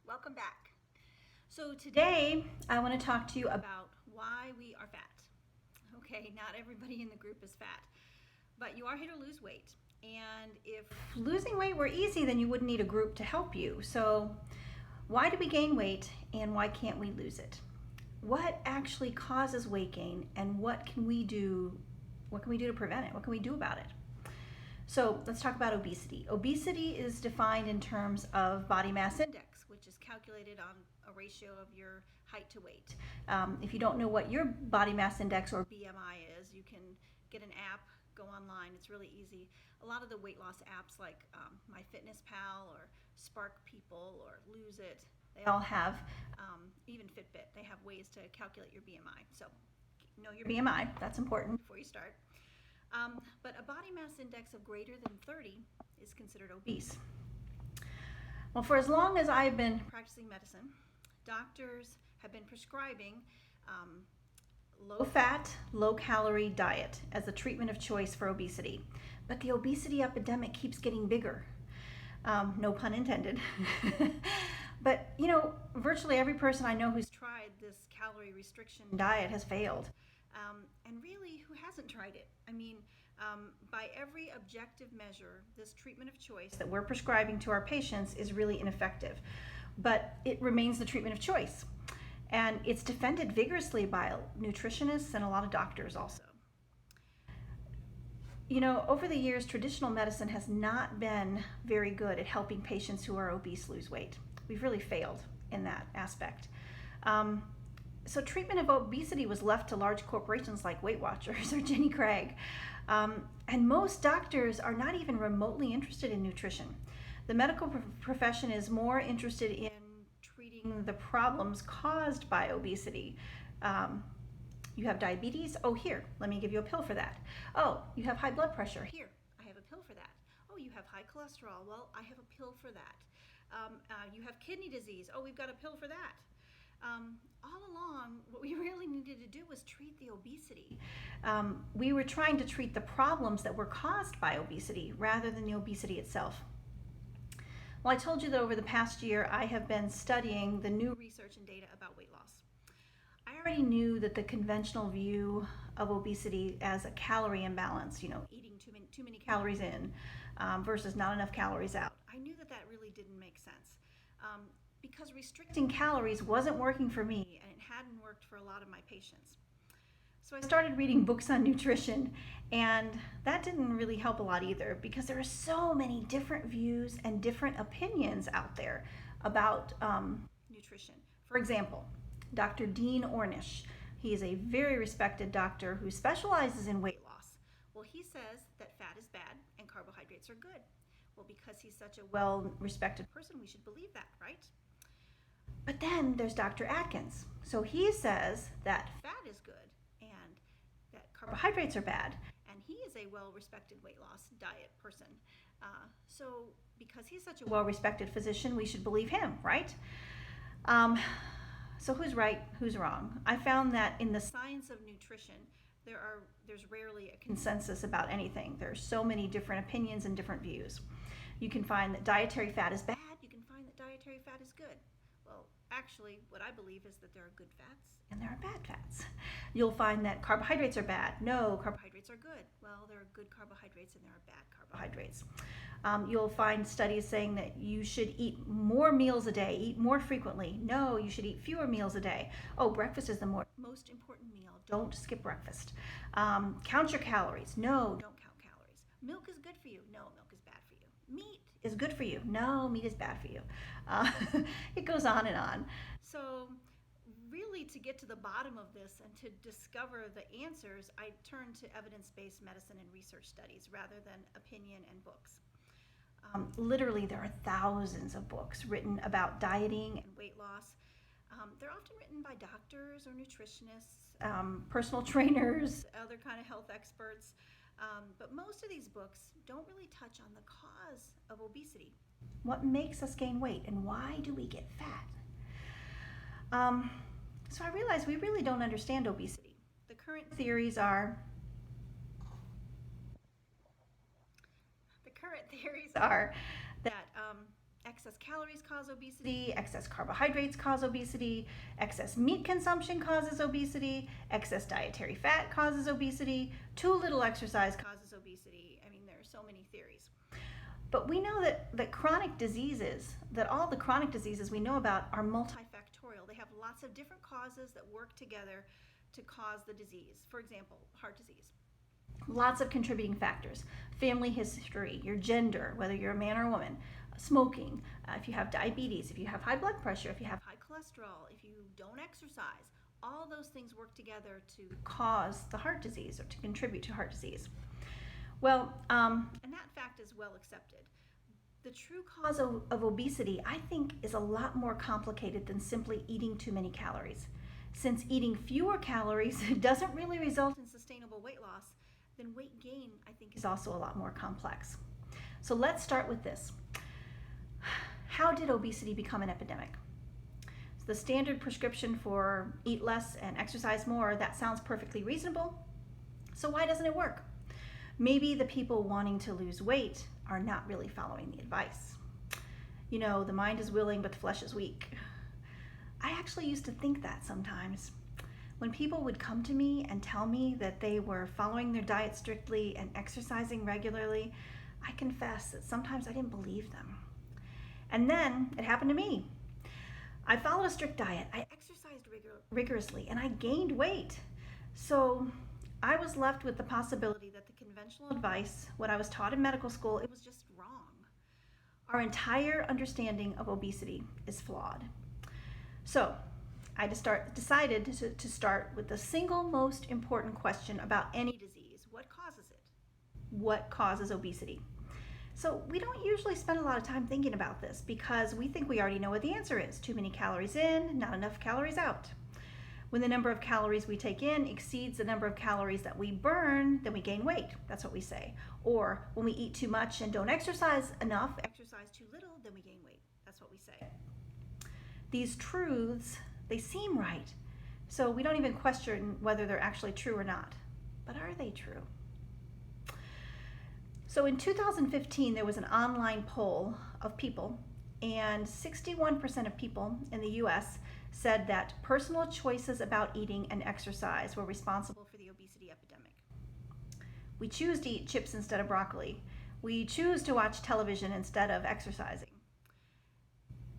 Welcome back. So today I want to talk to you about why we are fat. Okay, not everybody in the group is fat, but you are here to lose weight. And if losing weight were easy, then you wouldn't need a group to help you. So why do we gain weight and why can't we lose it? What actually causes weight gain and what can we do? What can we do to prevent it? What can we do about it? So let's talk about obesity. Obesity is defined in terms of body mass index, which is calculated on a ratio of your height to weight. If you don't know what your body mass index or BMI is, you can get an app, go online. It's really easy. A lot of the weight loss apps like MyFitnessPal or Spark People or Lose It, they all have, even Fitbit, they have ways to calculate your BMI. So know your BMI, that's important before you start. But a body mass index of greater than 30 is considered obese. Well, for as long as I've been practicing medicine, doctors have been prescribing low fat, low calorie diet as a treatment of choice for obesity. But the obesity epidemic keeps getting bigger. No pun intended. But, virtually every person I know who's tried this calorie restriction diet has failed. And really, who hasn't tried it? By every objective measure, this treatment of choice that we're prescribing to our patients is really ineffective. But it remains the treatment of choice. And it's defended vigorously by nutritionists and a lot of doctors also. Over the years, traditional medicine has not been very good at helping patients who are obese lose weight. We've really failed in that aspect. So treatment of obesity was left to large corporations like Weight Watchers or Jenny Craig. And most doctors are not even remotely interested in nutrition. The medical profession is more interested in treating the problems caused by obesity. You have diabetes? Oh, here, let me give you a pill for that. Oh, you have high blood pressure? Here, I have a pill for that. Oh, you have high cholesterol? Well, I have a pill for that. You have kidney disease? Oh, we've got a pill for that. All along, what we really needed to do was treat the obesity. We were trying to treat the problems that were caused by obesity rather than the obesity itself. Well, I told you that over the past year, I have been studying the new research and data about weight loss. I already knew that the conventional view of obesity as a calorie imbalance, eating too many calories in versus not enough calories out. I knew that really didn't make sense. Because restricting calories wasn't working for me and it hadn't worked for a lot of my patients. So I started reading books on nutrition, and that didn't really help a lot either because there are so many different views and different opinions out there about nutrition. For example, Dr. Dean Ornish, he is a very respected doctor who specializes in weight loss. Well, he says that fat is bad and carbohydrates are good. Well, because he's such a well-respected person, we should believe that, right? But then there's Dr. Atkins. So he says that fat is good and that carbohydrates are bad. And he is a well-respected weight loss diet person. So because he's such a well-respected physician, we should believe him, right? So who's right, who's wrong? I found that in the science of nutrition, there's rarely a consensus about anything. There's so many different opinions and different views. You can find that dietary fat is bad. You can find that dietary fat is good. Well, actually, what I believe is that there are good fats and there are bad fats. You'll find that carbohydrates are bad. No, carbohydrates are good. Well, there are good carbohydrates and there are bad carbohydrates. You'll find studies saying that you should eat more meals a day, eat more frequently. No, you should eat fewer meals a day. Oh, breakfast is the most important meal. Don't skip breakfast. Count your calories. No, don't count calories. Milk is good for you. No, milk is bad for you. Meat is good for you. No, meat is bad for you. It goes on and on. So really, to get to the bottom of this and to discover the answers, I turned to evidence-based medicine and research studies rather than opinion and books. Literally, there are thousands of books written about dieting and weight loss. They're often written by doctors or nutritionists, personal trainers, other kind of health experts. But most of these books don't really touch on the cause of obesity. What makes us gain weight and why do we get fat? So I realized we really don't understand obesity. The current theories are that Excess calories cause obesity, excess carbohydrates cause obesity, excess meat consumption causes obesity, excess dietary fat causes obesity, too little exercise causes obesity. I mean, there are so many theories. But we know that chronic diseases, that all the chronic diseases we know about are multifactorial. They have lots of different causes that work together to cause the disease. For example, heart disease. Lots of contributing factors: family history, your gender, whether you're a man or a woman, smoking, if you have diabetes, if you have high blood pressure, if you have high cholesterol, if you don't exercise. All those things work together to cause the heart disease or to contribute to heart disease. Well, and that fact is well accepted. The true cause of obesity, I think, is a lot more complicated than simply eating too many calories. Since eating fewer calories doesn't really result in sustainable weight loss, then weight gain, I think, is also a lot more complex. So let's start with this. How did obesity become an epidemic? So the standard prescription for eat less and exercise more, that sounds perfectly reasonable. So why doesn't it work? Maybe the people wanting to lose weight are not really following the advice. You know, the mind is willing, but the flesh is weak. I actually used to think that sometimes. When people would come to me and tell me that they were following their diet strictly and exercising regularly, I confess that sometimes I didn't believe them. And then it happened to me. I followed a strict diet, I exercised rigorously, and I gained weight. So I was left with the possibility that the conventional advice, what I was taught in medical school, it was just wrong. Our entire understanding of obesity is flawed. So I decided to start with the single most important question about any disease. What causes it? What causes obesity? So we don't usually spend a lot of time thinking about this because we think we already know what the answer is. Too many calories in, not enough calories out. When the number of calories we take in exceeds the number of calories that we burn, then we gain weight. That's what we say. Or when we eat too much and don't exercise enough, exercise too little, then we gain weight. That's what we say. These truths, they seem right. So we don't even question whether they're actually true or not. But are they true? So in 2015, there was an online poll of people, and 61% of people in the US said that personal choices about eating and exercise were responsible for the obesity epidemic. We choose to eat chips instead of broccoli. We choose to watch television instead of exercising.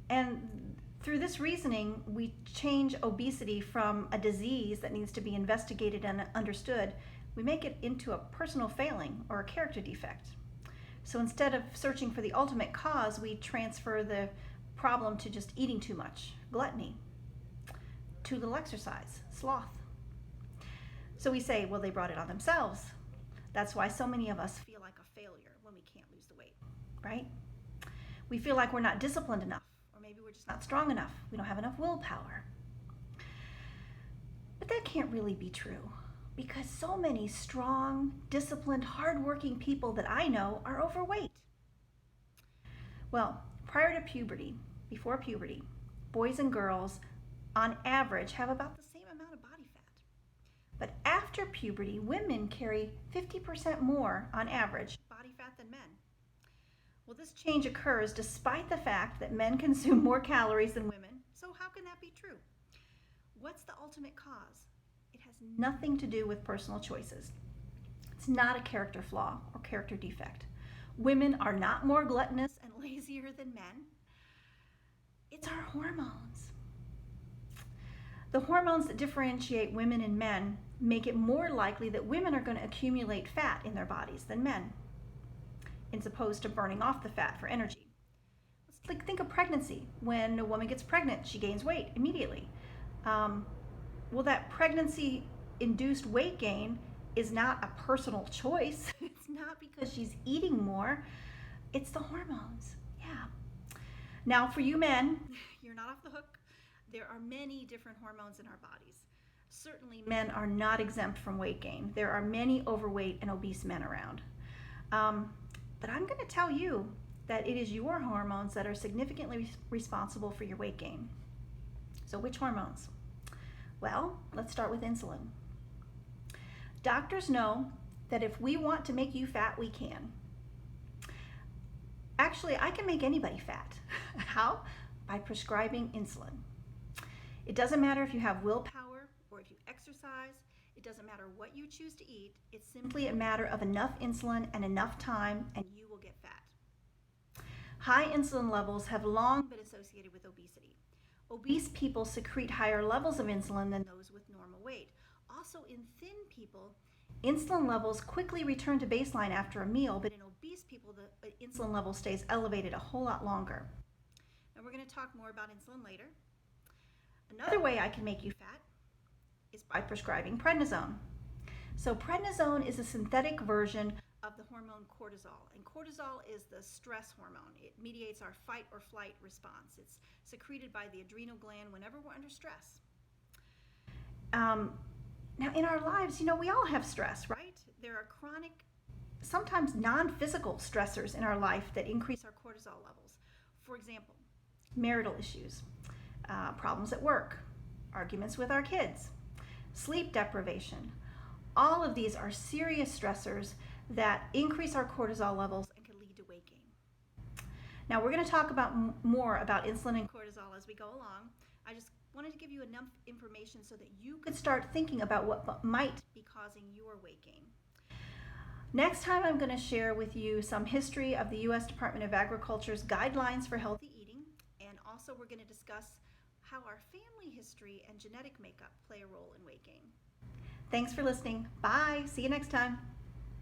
And through this reasoning, we change obesity from a disease that needs to be investigated and understood. We make it into a personal failing or a character defect. So instead of searching for the ultimate cause, we transfer the problem to just eating too much, gluttony, too little exercise, sloth. So we say, well, they brought it on themselves. That's why so many of us feel like a failure when we can't lose the weight, right? We feel like we're not disciplined enough, or maybe we're just not strong enough. We don't have enough willpower. But that can't really be true, because so many strong, disciplined, hardworking people that I know are overweight. Well, prior to puberty, before puberty, boys and girls on average have about the same amount of body fat. But after puberty, women carry 50% more on average body fat than men. Well, this change occurs despite the fact that men consume more calories than women. So how can that be true? What's the ultimate cause? It has nothing to do with personal choices. It's not a character flaw or character defect. Women are not more gluttonous and lazier than men. It's our hormones. The hormones that differentiate women and men make it more likely that women are going to accumulate fat in their bodies than men, as opposed to burning off the fat for energy. Let's think of pregnancy. When a woman gets pregnant, she gains weight immediately. Well, that pregnancy-induced weight gain is not a personal choice. It's not because she's eating more. It's the hormones. Yeah. Now, for you men, you're not off the hook. There are many different hormones in our bodies. Certainly, men are not exempt from weight gain. There are many overweight and obese men around. But I'm going to tell you that it is your hormones that are significantly responsible for your weight gain. So which hormones? Well, let's start with insulin. Doctors know that if we want to make you fat, we can. Actually, I can make anybody fat. How? By prescribing insulin. It doesn't matter if you have willpower or if you exercise. It doesn't matter what you choose to eat. It's simply a matter of enough insulin and enough time, and you will get fat. High insulin levels have long been associated with obesity. Obese people secrete higher levels of insulin than those with normal weight. Also, in thin people, insulin levels quickly return to baseline after a meal, but in obese people, the insulin level stays elevated a whole lot longer. And we're going to talk more about insulin later. Another way I can make you fat is by prescribing prednisone. So prednisone is a synthetic version of the hormone cortisol, and cortisol is the stress hormone. It mediates our fight or flight response. It's secreted by the adrenal gland whenever we're under stress. Now, in our lives, we all have stress, right? There are chronic, sometimes non-physical stressors in our life that increase our cortisol levels. For example, marital issues, problems at work, arguments with our kids, sleep deprivation. All of these are serious stressors that increase our cortisol levels and can lead to weight gain. Now, we're going to talk about more about insulin and cortisol as we go along. I just wanted to give you enough information so that you could start thinking about what might be causing your weight gain. Next time, I'm going to share with you some history of the U.S. Department of Agriculture's guidelines for healthy eating, and also we're going to discuss how our family history and genetic makeup play a role in weight gain. Thanks for listening. Bye. See you next time.